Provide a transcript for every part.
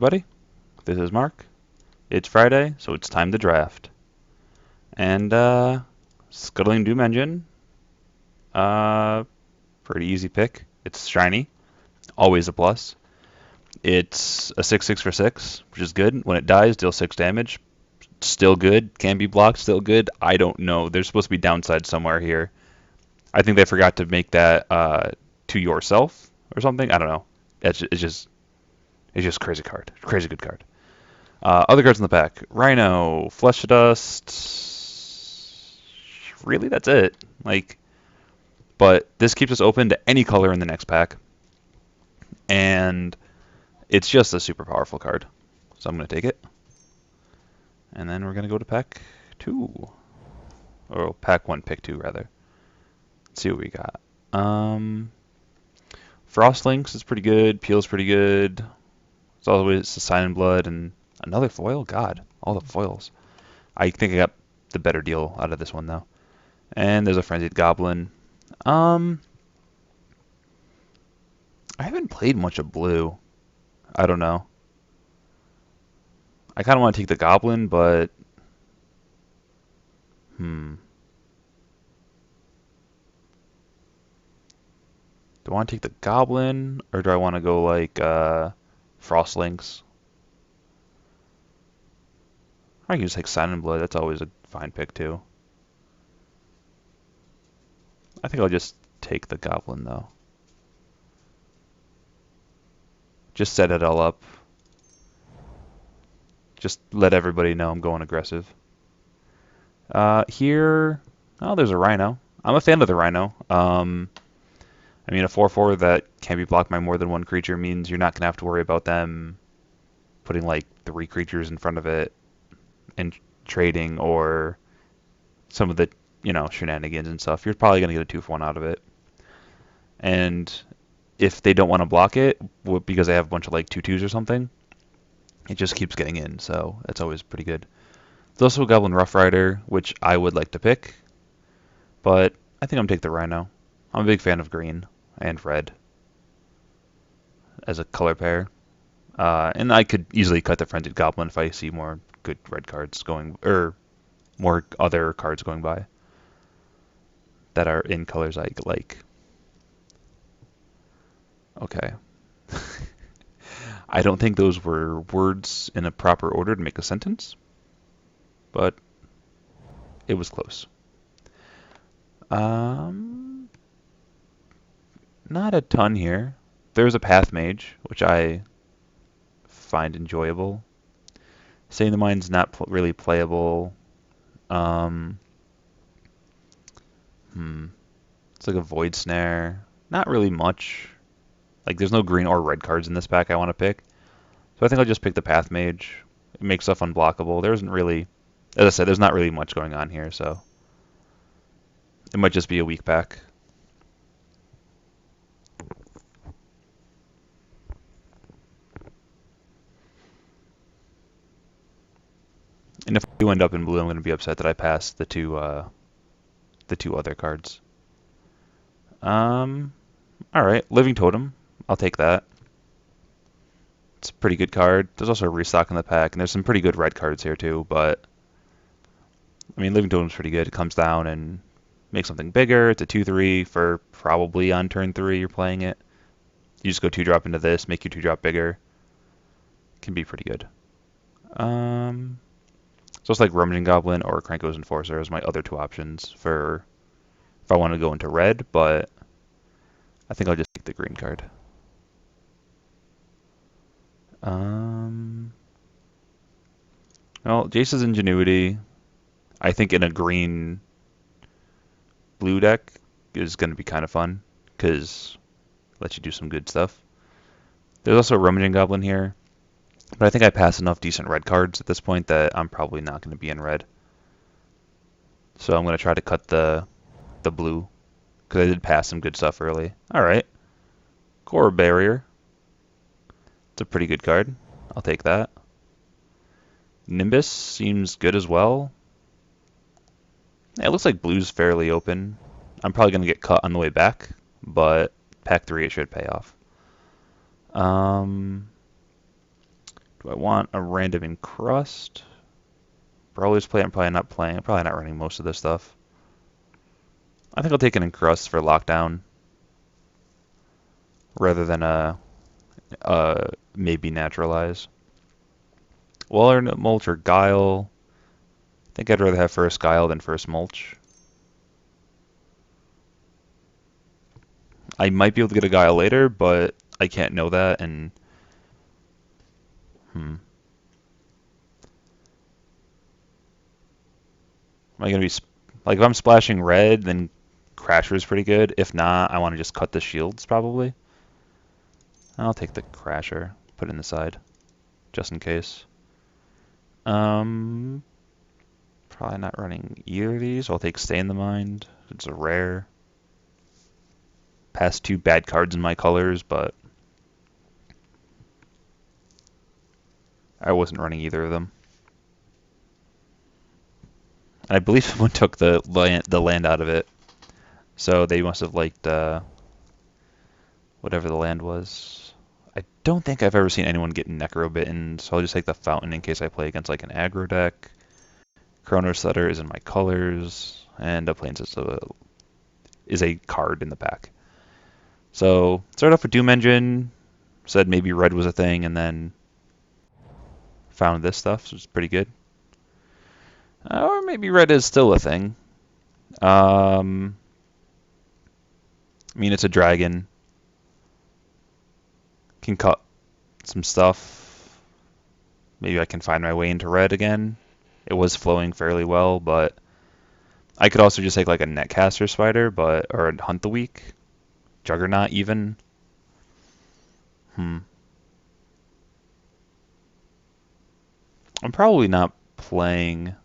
everybody. This is Mark. It's Friday, so it's time to draft. And, Scuttling Doom Engine, uh, pretty easy pick. It's shiny, always a plus. It's a 6/6 for 6, which is good. When it dies, deal 6 damage. Still good. Can be blocked, still good. I don't know. There's supposed to be downside somewhere here. I think they forgot to make that, to yourself or something. I don't know. It's just crazy card. Crazy good card. Other cards in the pack: Rhino, Flesh Dust. Really, that's it. But this keeps us open to any color in the next pack, and it's just a super powerful card. So I'm gonna take it, and then we're gonna go to pack 2, or pack 1, pick 2 rather. Let's see what we got. Frostlinks is pretty good. Peel's pretty good. It's always a Sign in Blood and another foil. God, all the foils. I think I got the better deal out of this one though. And there's a Frenzied Goblin. I haven't played much of blue. I don't know. I kind of want to take the Goblin, but do I want to take the Goblin or do I want to go like Frostlinks? I can just take Sign in Blood. That's always a fine pick too. I think I'll just take the Goblin though. Just set it all up. Just let everybody know I'm going aggressive. Here, oh, there's a Rhino. I'm a fan of the Rhino. I mean, a 4/4 that can be blocked by more than one creature means you're not going to have to worry about them putting like 3 creatures in front of it and trading or some of the, shenanigans and stuff. You're probably going to get a 2-for-1 out of it. And if they don't want to block it because they have a bunch of like 2/2s or something, it just keeps getting in, so that's always pretty good. There's also a Goblin Rough Rider, which I would like to pick, but I think I'm going to take the Rhino. I'm a big fan of green and red as a color pair. And I could easily cut the Frenzied Goblin if I see more good red cards going, or more other cards going by that are in colors I like. Okay. I don't think those were words in a proper order to make a sentence, but it was close. Not a ton here. There's a Path Mage, which I find enjoyable. Saying the Mind's not really playable. It's like a Void Snare. Not really much. Like, there's no green or red cards in this pack I want to pick. So I think I'll just pick the Path Mage. It makes stuff unblockable. There isn't really, as I said, there's not really much going on here, so it might just be a weak pack. And if I do end up in blue, I'm going to be upset that I passed the two other cards. All right, Living Totem. I'll take that. It's a pretty good card. There's also a restock in the pack, and there's some pretty good red cards here too. But I mean, Living Totem's pretty good. It comes down and makes something bigger. It's a 2/3 for probably on turn 3 you're playing it. You just go 2-drop into this, make your 2-drop bigger. Can be pretty good. So it's like Rummaging Goblin or Krenko's Enforcer as my other 2 options for if I want to go into red, but I think I'll just take the green card. Well, Jace's Ingenuity, I think in a green-blue deck is going to be kind of fun because it lets you do some good stuff. There's also a Rummaging Goblin here, but I think I pass enough decent red cards at this point that I'm probably not going to be in red. So I'm going to try to cut the blue because I did pass some good stuff early. All right. Core Barrier. It's a pretty good card. I'll take that. Nimbus seems good as well. Yeah, it looks like blue's fairly open. I'm probably going to get cut on the way back, but pack 3 it should pay off. Do I want a random encrust? Brawler's play, I'm probably not playing. I'm probably not running most of this stuff. I think I'll take an encrust for lockdown rather than maybe naturalize. Alternate mulch or guile. I think I'd rather have first guile than first mulch. I might be able to get a guile later, but I can't know that. And am I gonna be like if I'm splashing red, then Crasher is pretty good. If not, I want to just cut the shields probably. I'll take the Crasher, put it in the side, just in case. Probably not running either of these. I'll take Stay in the Mind. It's a rare. Past two bad cards in my colors, but I wasn't running either of them. And I believe someone took the land out of it, so they must have liked whatever the land was. I don't think I've ever seen anyone get necro bitten, so I'll just take the Fountain in case I play against like an aggro deck. Chrono Setter is in my colors, and a Plains is a card in the pack. So start off with Doom Engine, said maybe red was a thing, and then found this stuff, so it's pretty good. Or maybe red is still a thing. I mean, it's a dragon. Can cut some stuff. Maybe I can find my way into red again. It was flowing fairly well, but I could also just take like a Netcaster Spider, or a Hunt the Weak. Juggernaut even. I'm probably not playing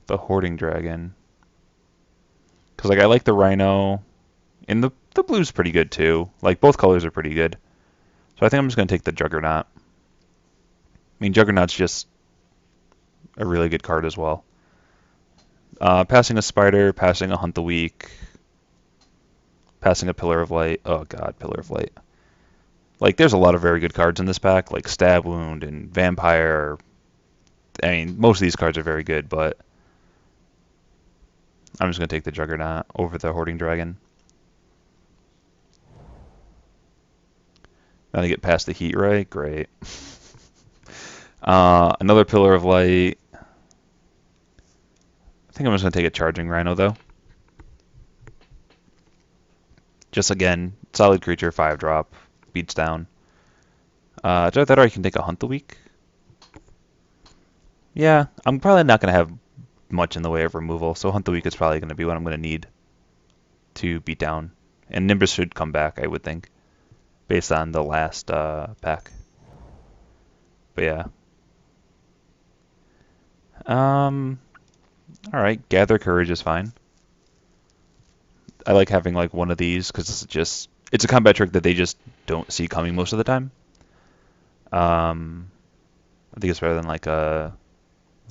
the Hoarding Dragon. Because like I like the Rhino. And the blue's pretty good too. Like both colors are pretty good. So I think I'm just going to take the Juggernaut. I mean, Juggernaut's just a really good card as well. Passing a Spider, passing a Hunt the Weak, passing a Pillar of Light. Oh god, Pillar of Light. Like, there's a lot of very good cards in this pack, like Stab Wound and Vampire. I mean, most of these cards are very good, but I'm just going to take the Juggernaut over the Hoarding Dragon. Now to get past the Heat Ray, great. Another Pillar of Light. I think I'm just going to take a Charging Rhino, though. Just again, solid creature, 5-drop, beats down. Either that or I can take a Hunt the Weak. Yeah, I'm probably not going to have much in the way of removal, so Hunt the Weak is probably going to be what I'm going to need to beat down. And Nimbus should come back, I would think, based on the last pack. But yeah. Alright, Gather Courage is fine. I like having like one of these because it's a combat trick that they just don't see coming most of the time. I think it's better than like a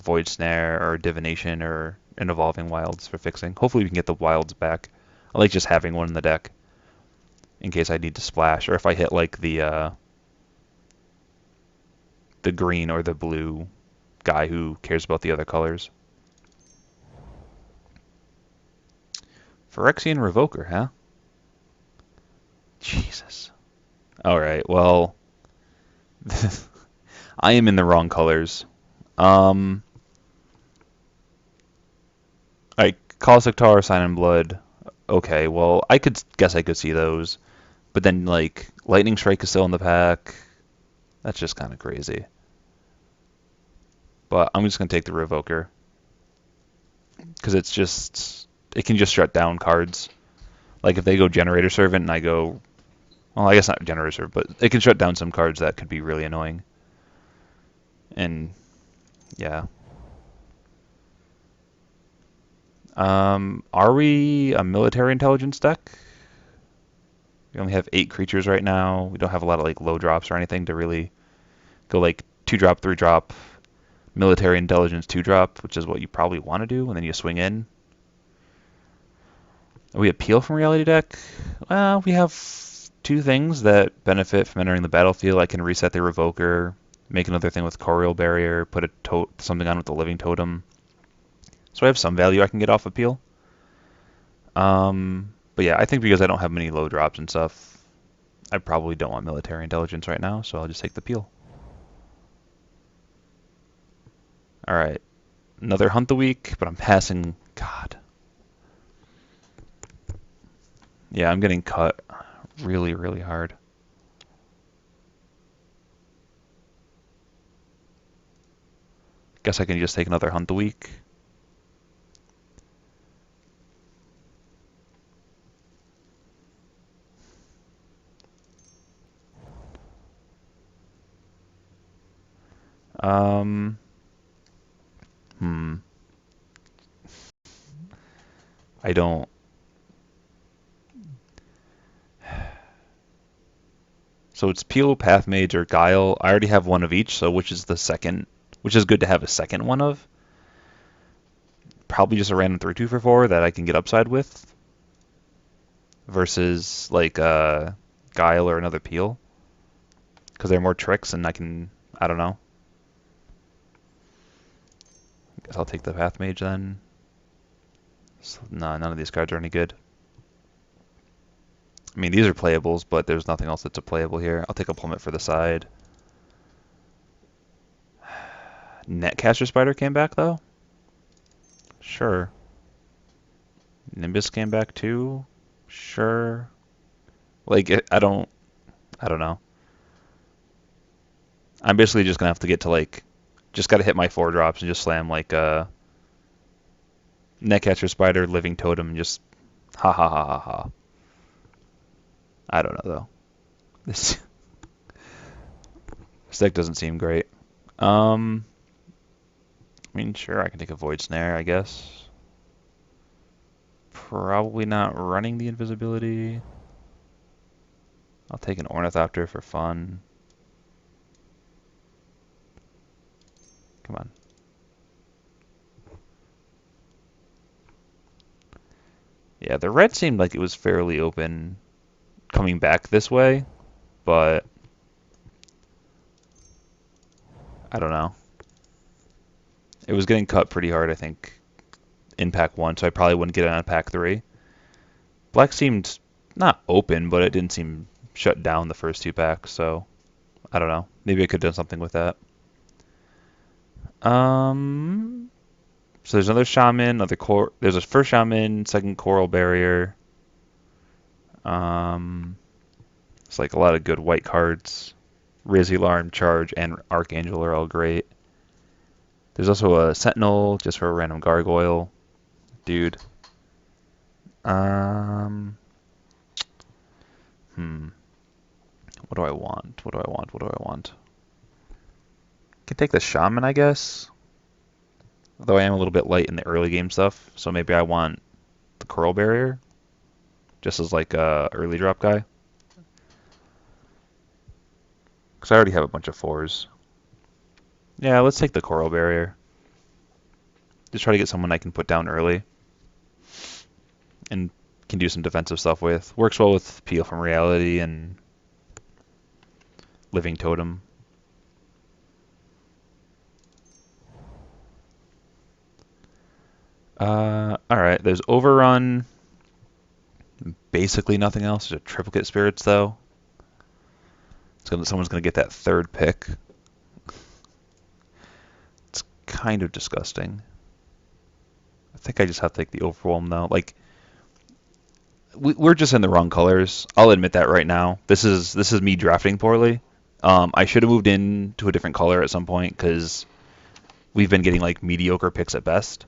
Void Snare or Divination or an Evolving Wilds for fixing. Hopefully we can get the Wilds back. I like just having one in the deck in case I need to splash, or if I hit like the green or the blue guy who cares about the other colors. Phyrexian Revoker, huh? Jesus. Alright, well, I am in the wrong colors. Alright, Caustic Tar, Sign in Blood. Okay, well, I could see those. But then, like, Lightning Strike is still in the pack. That's just kind of crazy. But I'm just going to take the Revoker. Because it can just shut down cards. Like, if they go Generator Servant and I go... Well, I guess not Generator Servant, but it can shut down some cards that could be really annoying. And, yeah. Are we a military intelligence deck? We only have 8 creatures right now. We don't have a lot of like low drops or anything to really go like 2-drop, 3-drop, military intelligence 2-drop, which is what you probably want to do, and then you swing in. We appeal from reality deck. Well, we have two things that benefit from entering the battlefield. I can reset the Revoker, make another thing with Courial Barrier, put something on with the Living Totem. So I have some value I can get off appeal. But yeah, I think because I don't have many low drops and stuff, I probably don't want Military Intelligence right now, so I'll just take the peel. Alright, another Hunt the Week, but I'm passing. God. Yeah, I'm getting cut really, really hard. Guess I can just take another Hunt the Week. Um, hmm. I don't. So it's Peel, Path Mage, or Guile. I already have one of each, so which is the second? Which is good to have a second one of. Probably just a random 3-2 for 4 that I can get upside with. Versus like Guile or another Peel. Because they're more tricks and I don't know. Guess I'll take the Path Mage then. So, nah, none of these cards are any good. I mean, these are playables, but there's nothing else that's a playable here. I'll take a Plummet for the side. Netcaster Spider came back, though? Sure. Nimbus came back, too? Sure. Like, I don't know. I'm basically just gonna have to get to, like, just gotta hit my 4 drops and just slam, like, Netcaster Spider, Living Totem, and just ha ha ha ha ha. I don't know, though. This, this deck doesn't seem great. I mean, sure, I can take a Void Snare, I guess. Probably not running the invisibility. I'll take an Ornithopter for fun. Come on. Yeah, the red seemed like it was fairly open coming back this way, but I don't know. It was getting cut pretty hard, I think, in pack 1, so I probably wouldn't get it on pack 3. Black seemed not open, but it didn't seem shut down the first 2 packs, so I don't know. Maybe I could have done something with that. So there's another Shaman, there's a first Shaman, second Coral Barrier. It's like a lot of good white cards. Riz Alarm, Charge, and Archangel are all great. There's also a Sentinel just for a random Gargoyle. Dude. Um, What do I want? What do I want? What do I want? Can take the Shaman, I guess. Though I am a little bit light in the early game stuff, so maybe I want the Coral Barrier, just as like a early drop guy. Because I already have a bunch of 4s. Yeah, let's take the Coral Barrier. Just try to get someone I can put down early. And can do some defensive stuff with. Works well with Peel from Reality and Living Totem. Alright, there's Overrun. Basically nothing else. There's a Triplicate Spirits, though. Someone's going to get that 3rd pick. It's kind of disgusting. I think I just have to take the Overwhelm, though. Like, we're just in the wrong colors. I'll admit that right now. This is me drafting poorly. I should have moved into a different color at some point because we've been getting like mediocre picks at best.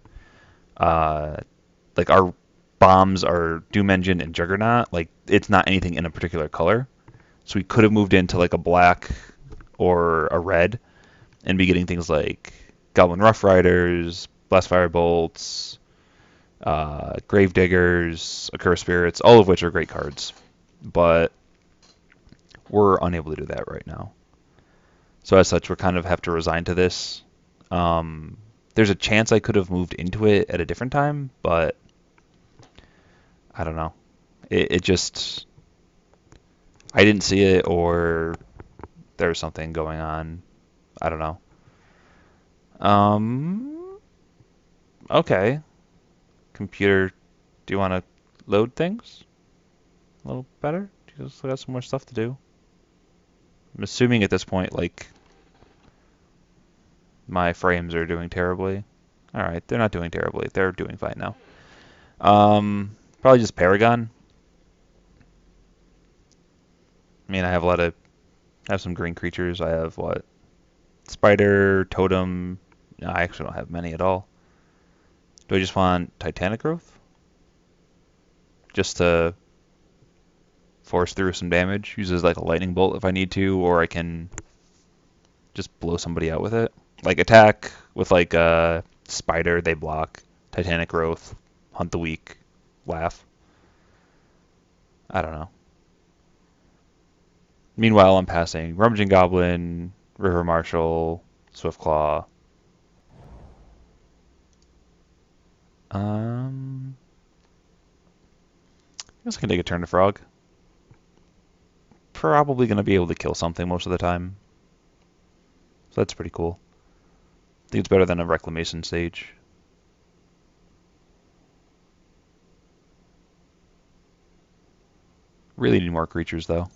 Like our bombs are Doom Engine and Juggernaut. Like it's not anything in a particular color. So we could have moved into like a black or a red and be getting things like Goblin Rough Riders, Blast Fire Bolts, Gravediggers, Accursed Spirits, all of which are great cards. But we're unable to do that right now. So as such, we kind of have to resign to this. There's a chance I could have moved into it at a different time, but I don't know. It just I didn't see it, or there was something going on. I don't know. Um, okay. Computer, do you want to load things a little better? You still got some more stuff to do. I'm assuming at this point, like, my frames are doing terribly. All right, they're not doing terribly. They're doing fine now. Probably just Paragon. I mean, I have some green creatures. I have what? Spider, Totem. No, I actually don't have many at all. Do I just want Titanic Growth? Just to force through some damage? Use it as like a lightning bolt if I need to, or I can just blow somebody out with it. Like attack with like Spider, they block. Titanic Growth, Hunt the Weak, Laugh. I don't know. Meanwhile, I'm passing Rummaging Goblin, River Marshal, Swiftclaw. I guess I can take a turn to Frog. Probably going to be able to kill something most of the time. So that's pretty cool. I think it's better than a Reclamation Stage. Really need more creatures, though.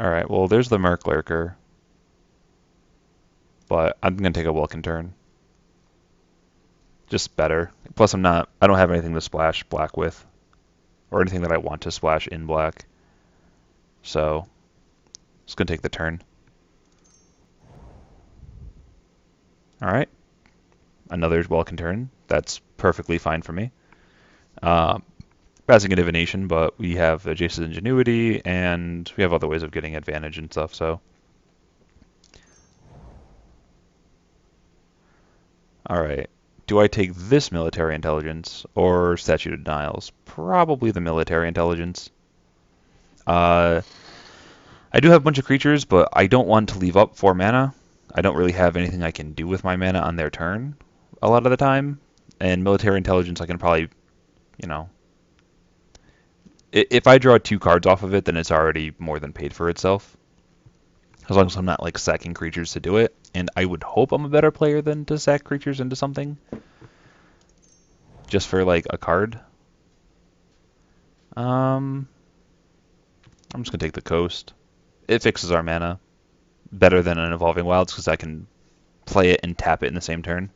Alright, well, there's the Merc Lurker. But I'm going to take a Welkin turn. Just better. Plus, I don't have anything to splash black with. Or anything that I want to splash in black. So, just going to take the turn. Alright, another Welkin turn. That's perfectly fine for me. Passing a divination, but we have Jace's Ingenuity, and we have other ways of getting advantage and stuff, so. Alright. Do I take this military intelligence or statute of denials? Probably the military intelligence. I do have a bunch of creatures, but I don't want to leave up 4 mana. I don't really have anything I can do with my mana on their turn a lot of the time. And military intelligence, I can probably, you know, if I draw 2 cards off of it, then it's already more than paid for itself. As long as I'm not like sacking creatures to do it. And I would hope I'm a better player than to sack creatures into something. Just for like a card. I'm just gonna take the coast. It fixes our mana better than an Evolving Wilds because I can play it and tap it in the same turn.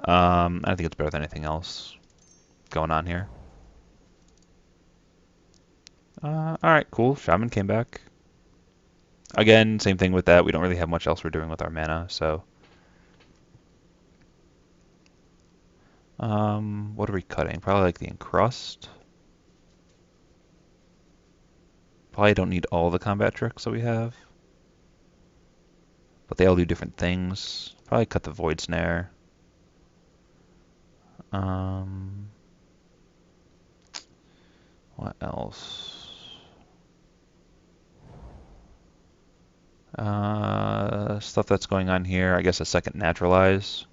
I think it's better than anything else going on here. Alright, cool. Shaman came back. Again, same thing with that. We don't really have much else we're doing with our mana, so. What are we cutting? Probably like the Encrust. Probably don't need all the combat tricks that we have. But they all do different things. Probably cut the Void Snare. What else? Stuff that's going on here. I guess a second Naturalize.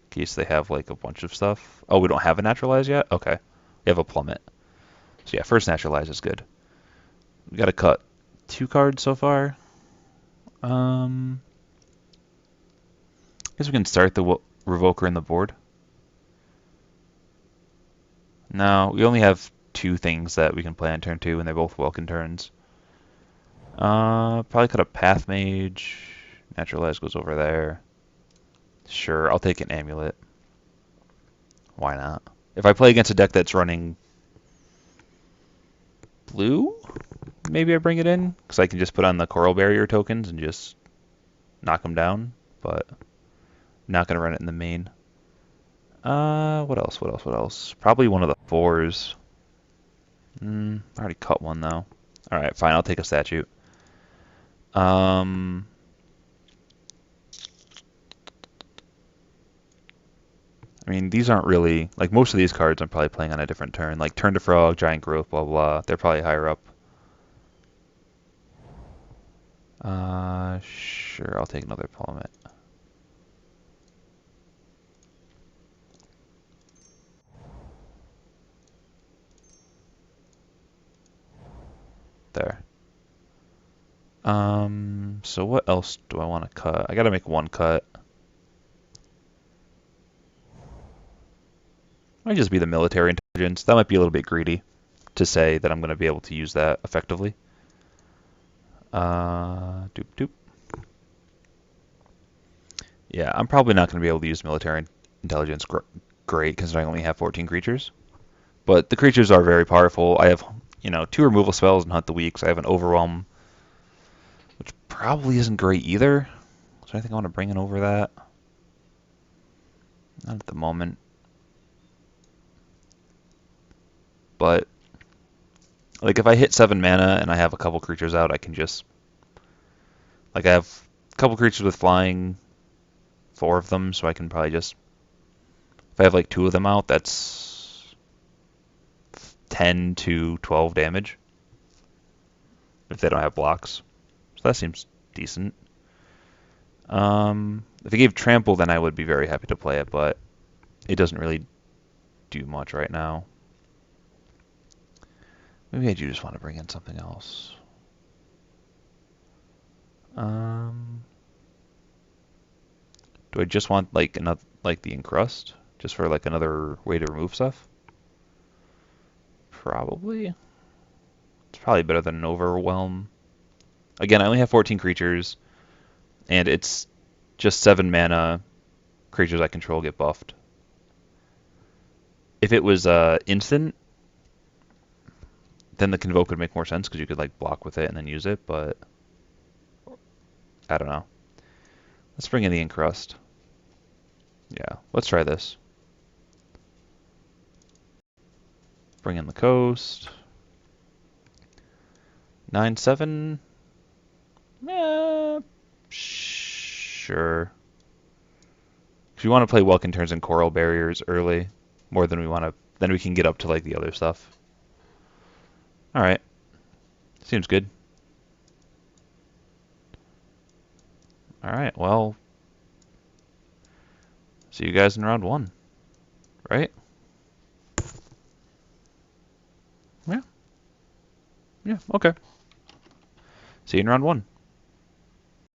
In case they have like a bunch of stuff. Oh, we don't have a Naturalize yet? Okay. We have a Plummet. So yeah, first Naturalize is good. We gotta cut 2 cards so far. I guess we can start the Revoker in the board. No, we only have 2 things that we can play on turn 2, and they're both Welkin turns. Probably cut a Path Mage. Naturalize goes over there. Sure, I'll take an Amulet. Why not? If I play against a deck that's running blue, maybe I bring it in, because I can just put on the Coral Barrier tokens and just knock them down, but I'm not going to run it in the main. What else? What else? What else? Probably one of the 4s. I already cut one, though. Alright, fine, I'll take a statue. I mean, these aren't really, like, most of these cards I'm probably playing on a different turn. Like, Turn to Frog, Giant Growth, blah, blah. They're probably higher up. Sure, I'll take another Plummet. There. So what else do I want to cut? I gotta make one cut. Might just be the military intelligence. That might be a little bit greedy to say that I'm going to be able to use that effectively. Doop doop. Yeah, I'm probably not going to be able to use military intelligence great considering I only have 14 creatures. But the creatures are very powerful. I have, 2 removal spells and Hunt the Weak, so I have an Overwhelm, which probably isn't great either. Is there anything I want to bring in over that? Not at the moment. But, like, if I hit 7 mana and I have a couple creatures out, I can just... Like, I have a couple creatures with flying, 4 of them, so I can probably just... If I have, like, 2 of them out, that's 10 to 12 damage. If they don't have blocks. So that seems decent. If it gave Trample, then I would be very happy to play it, but it doesn't really do much right now. Maybe I do just want to bring in something else. Do I just want like another the Encrust, just for like another way to remove stuff? Probably. It's probably better than an Overwhelm. Again, I only have 14 creatures, and it's just 7 mana. Creatures I control get buffed. If it was instant, then the Convoke would make more sense because you could like block with it and then use it, but I don't know. Let's bring in the Encrust. Yeah, let's try this. Bring in the Coast. 9/7. Sure. If you want to play Welkin Turns and Coral Barriers early, more than we want to, then we can get up to like the other stuff. All right. Seems good. All right. Well, see you guys in round 1, right? Yeah. Yeah. Okay. See you in round 1.